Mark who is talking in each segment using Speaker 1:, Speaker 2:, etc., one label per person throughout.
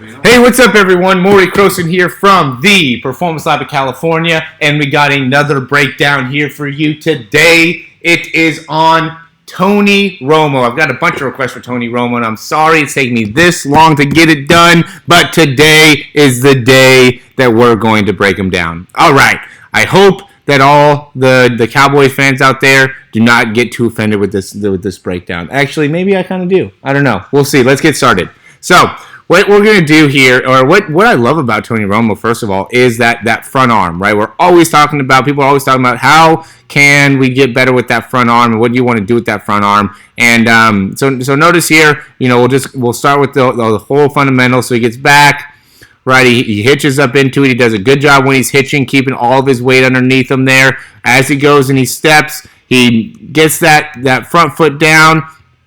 Speaker 1: Hey, what's up, everyone? Morey Croson here from the Performance Lab of California, and we got another breakdown here for you today. It is on Tony Romo. I've got a bunch of requests for Tony Romo, and I'm sorry it's taking me this long to get it done, but today is the day that we're going to break him down. All right. I hope that all the Cowboy fans out there do not get too offended with this breakdown. Actually, maybe I kind of do. I don't know. We'll see. Let's get started. So, what we're going to do here, or what I love about Tony Romo, first of all, is that front arm, right? People are always talking about how can we get better with that front arm, and what do you want to do with that front arm? And so notice here, we'll start with the whole fundamental. So he gets back, right? He hitches up into it. He does a good job when he's hitching, keeping all of his weight underneath him there. As he goes and he steps, he gets that front foot down.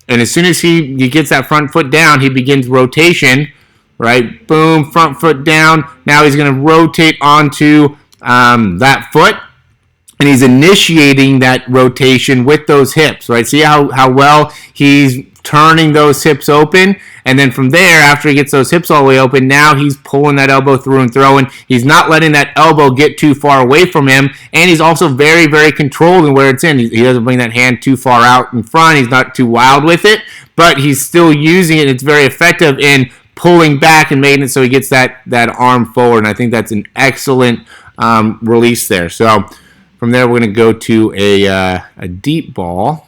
Speaker 1: And as soon as he gets that front foot down, he begins rotation, right? Boom, front foot down. Now he's going to rotate onto that foot, and he's initiating that rotation with those hips, right? See how well he's turning those hips open, and then from there, after he gets those hips all the way open, now he's pulling that elbow through and throwing. He's not letting that elbow get too far away from him, and he's also very, very controlled in where it's in. He doesn't bring that hand too far out in front. He's not too wild with it, but he's still using it. It's very effective in pulling back and making it so he gets that arm forward, and I think that's an excellent release there. So from there, we're going to go to a deep ball.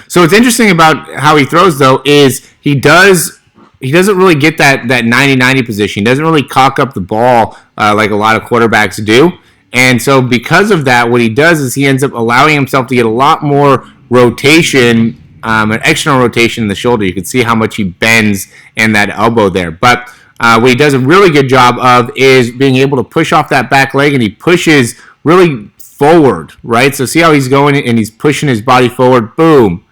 Speaker 1: So what's interesting about how he throws, though, is he doesn't really get that 90-90 position. He doesn't really cock up the ball like a lot of quarterbacks do. And so because of that, what he does is he ends up allowing himself to get a lot more rotation, an external rotation in the shoulder. You can see how much he bends in that elbow there. But what he does a really good job of is being able to push off that back leg, and he pushes really forward, right? So see how he's going, and he's pushing his body forward. Boom.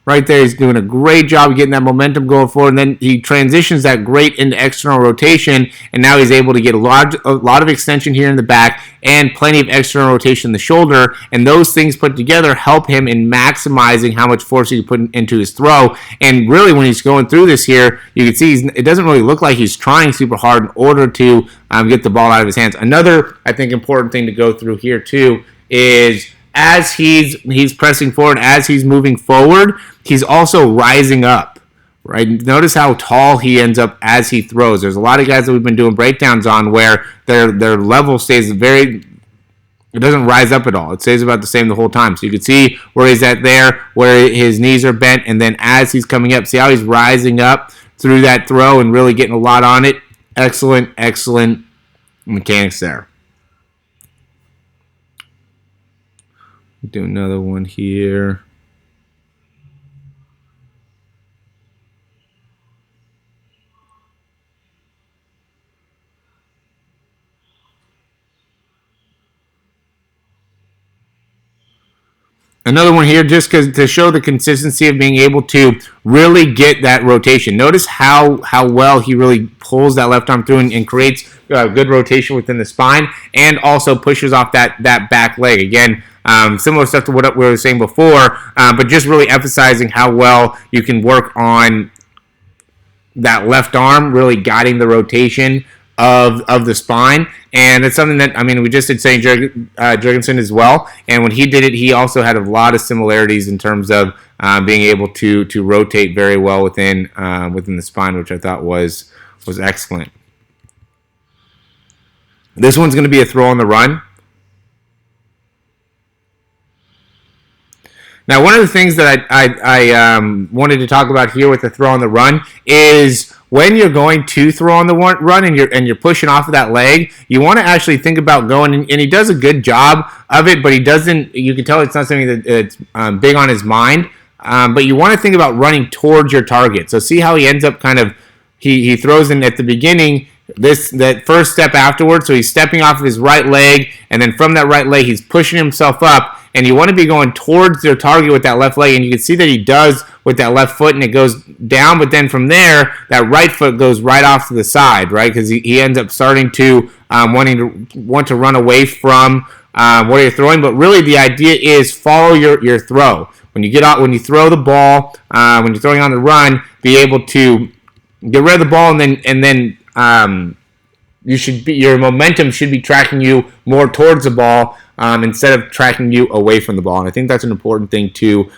Speaker 1: Right there, he's doing a great job getting that momentum going forward, and then he transitions that great into external rotation, and now he's able to get a lot of extension here in the back and plenty of external rotation in the shoulder, and those things put together help him in maximizing how much force he can put into his throw. And really, when he's going through this here, you can see it doesn't really look like he's trying super hard in order to get the ball out of his hands. Another, I think, important thing to go through here, too, is as he's pressing forward, as he's moving forward, he's also rising up, right? Notice how tall he ends up as he throws. There's a lot of guys that we've been doing breakdowns on where their level stays it doesn't rise up at all. It stays about the same the whole time. So you can see where he's at there, where his knees are bent, and then as he's coming up, see how he's rising up through that throw and really getting a lot on it. Excellent mechanics there. Do another one here. Another one here, just to show the consistency of being able to really get that rotation. Notice how well he really pulls that left arm through and creates good rotation within the spine, and also pushes off that back leg. Again, similar stuff to what we were saying before, but just really emphasizing how well you can work on that left arm, really guiding the rotation of the spine. And it's something that, we just did St. Jurgensen as well, and when he did it, he also had a lot of similarities in terms of being able to rotate very well within the spine, which I thought was excellent. This one's going to be a throw on the run. Now, one of the things that I wanted to talk about here with the throw on the run is when you're going to throw on the run and you're pushing off of that leg, you want to actually think about going, and he does a good job of it, but he doesn't. You can tell it's not something that's big on his mind. But you want to think about running towards your target. So see how he ends up he throws in at the beginning. That first step afterwards, so he's stepping off of his right leg, and then from that right leg, he's pushing himself up, and you want to be going towards your target with that left leg, and you can see that he does with that left foot, and it goes down, but then from there, that right foot goes right off to the side, right, because he ends up starting to want to run away from what you're throwing, but really the idea is follow your throw. When you throw the ball, when you're throwing on the run, be able to get rid of the ball, and then your momentum should be tracking you more towards the ball instead of tracking you away from the ball. And I think that's an important thing to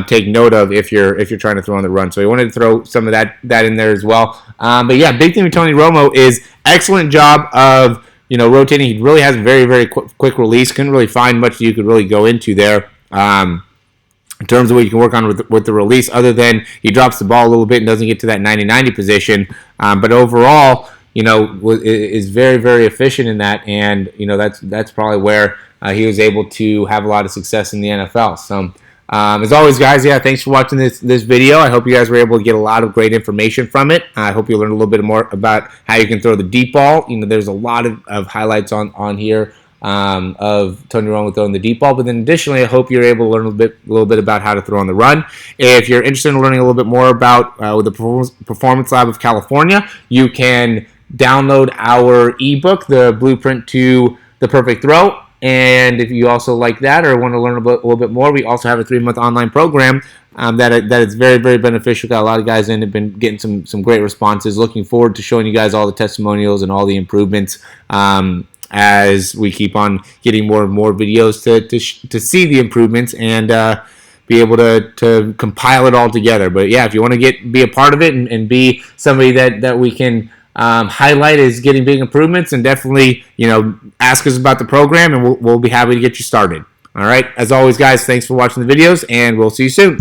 Speaker 1: take note of if you're trying to throw on the run. So we wanted to throw some of that in there as well. But yeah, big thing with Tony Romo is excellent job of rotating. He really has a very, very quick release. Couldn't really find much you could really go into there. In terms of what you can work on with the release, other than he drops the ball a little bit and doesn't get to that 90-90 position. But overall, is very, very efficient in that, and that's probably where he was able to have a lot of success in the NFL. So, as always, guys, thanks for watching this video. I hope you guys were able to get a lot of great information from it. I hope you learned a little bit more about how you can throw the deep ball. There's a lot of highlights on here of Tony Romo throwing the deep ball, but then additionally, I hope you're able to learn a little bit about how to throw on the run. If you're interested in learning a little bit more about with the Performance Lab of California, you can download our ebook, The Blueprint to the Perfect Throw. And if you also like that or want to learn a little bit more, we also have a 3-month online program that is very, very beneficial. Got a lot of guys in, have been getting some great responses. Looking forward to showing you guys all the testimonials and all the improvements as we keep on getting more and more videos to see the improvements and be able to compile it all together. But yeah, if you want to be a part of it and be somebody that we can highlight as getting big improvements, and definitely ask us about the program, and we'll be happy to get you started. All right, as always, guys, thanks for watching the videos, and we'll see you soon.